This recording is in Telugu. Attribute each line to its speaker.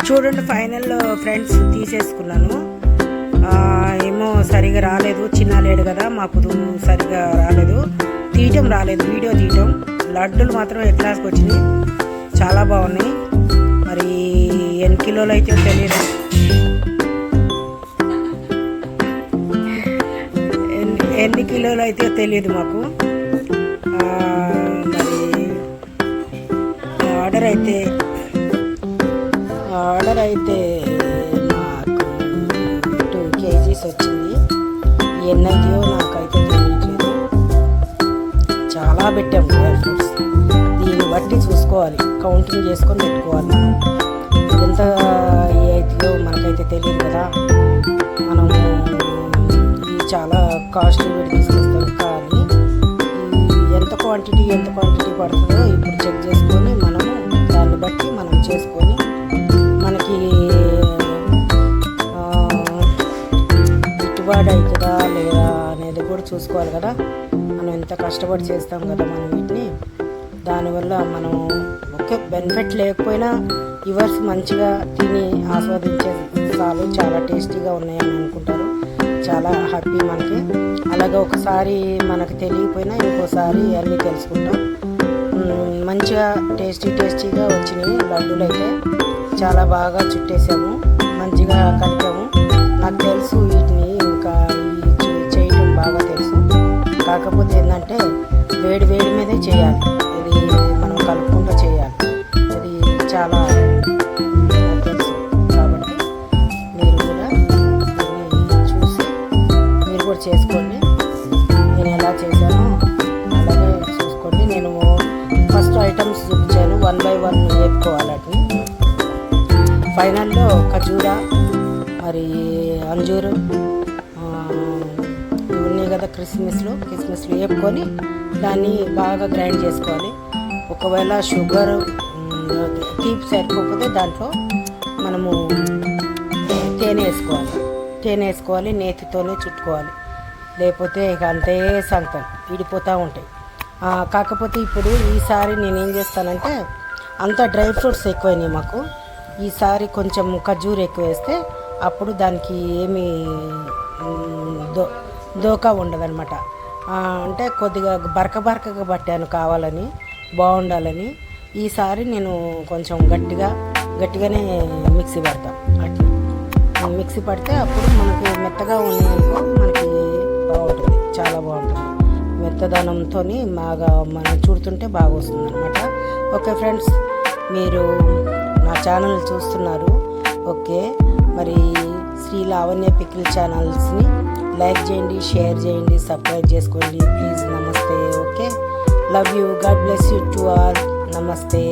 Speaker 1: చూడండి ఫైనల్లో ఫ్రెండ్స్ తీసేసుకున్నాను. ఏమో సరిగా రాలేదు, చిన్న లేడు కదా మాకు సరిగా రాలేదు, తీయటం రాలేదు, వీడియో తీయటం. లడ్డూలు మాత్రం ఎట్లాస్కి వచ్చినాయి, చాలా బాగున్నాయి. మరి ఎన్ని కిలోలు అయితే తెలియదు, ఎన్ని కిలోలు అయితే తెలియదు మాకు. మరి ఆర్డర్ అయితే మాకు 2 kgs వచ్చింది. ఎన్నైతేయో నాకైతే తెలియట్లేదు. చాలా పెట్టాము డ్రై ఫ్రూట్స్. దీన్ని బట్టి చూసుకోవాలి, కౌంటింగ్ చేసుకొని పెట్టుకోవాలి. ఎంత అవుతుందో మనకైతే తెలియదు కదా. మనము చాలా కాస్ట్లీ పెట్టి తీసుకొస్తాం, కానీ ఎంత క్వాంటిటీ పడుతుందో ఇప్పుడు చెక్ చేసుకొని మనము దాన్ని బట్టి మనం చేసుకొని మనకి గిట్టుబాటు అవుతుందా లేదా అనేది కూడా చూసుకోవాలి కదా. మనం ఎంత కష్టపడి చేస్తాం కదా మనం వీటిని. దానివల్ల మనం ఒకే బెనిఫిట్ లేకపోయినా ఇవర్స్ మంచిగా తిని ఆస్వాదించే చాలు, చాలా టేస్టీగా ఉన్నాయని అనుకుంటారు. చాలా హ్యాపీ మనకి. అలాగే ఒకసారి మనకు తెలియకపోయినా ఇంకోసారి అన్నీ తెలుసుకుంటాం. మంచిగా టేస్టీగా వచ్చినాయి లడ్డూలు అయితే. చాలా బాగా చుట్టేసాము, మంచిగా కలిపాము. నాకు తెలుసు వీటిని ఇంకా చేయటం బాగా తెలుసు. కాకపోతే ఏంటంటే వేడి మీదే చేయాలి, ఇది మనం కలుపుకుంటూ చేయాలి. ఇది చాలా తెలుసు కాబట్టి మీరు కూడా దీన్ని చూసి మీరు కూడా చేసుకోండి. నేను ఎలా చేశానో అలాగే చూసుకోండి. నేను ఫస్ట్ ఐటమ్స్ చూపించాను, 1 by 1 వేపుకోవాలని. ఫైనల్లో ఖజూరా, మరి అంజూరు ఇవి ఉన్నాయి కదా, కిస్మిస్లు వేపుకొని దాన్ని బాగా గ్రైండ్ చేసుకోవాలి. ఒకవేళ షుగర్ తీపి సరిపోకపోతే దాంట్లో మనము తేనె వేసుకోవాలి, నేతితోనే చుట్టుకోవాలి. లేకపోతే ఇక అంతే సంగతి విడిపోతూ ఉంటాయి. కాకపోతే ఇప్పుడు ఈసారి నేనేం చేస్తానంటే, అంతా డ్రై ఫ్రూట్స్ ఎక్కువైనాయి మాకు. ఈసారి కొంచెం ఖజూర్ ఎక్కువ వేస్తే అప్పుడు దానికి ఏమీ దోకా ఉండదన్నమాట. అంటే కొద్దిగా బరకగా పట్టాను కావాలని, బాగుండాలని. ఈసారి నేను కొంచెం గట్టిగానే మిక్సీ పడతాం. అట్లా మిక్సీ పడితే అప్పుడు మనకి మెత్తగా ఉన్నాయనుకో మనకి బాగుంటుంది, చాలా బాగుంటుంది. మెత్తదనంతో బాగా మనం చూడుతుంటే బాగా వస్తుంది అనమాట. ఓకే ఫ్రెండ్స్, మీరు నా ఛానల్ చూస్తున్నారు. ఓకే, మరి శ్రీ లావణ్య పికిల్ ఛానల్స్ని లైక్ చేయండి, షేర్ చేయండి, సబ్స్క్రైబ్ చేసుకోండి ప్లీజ్. నమస్తే. Okay, love you, God bless you to all. నమస్తే.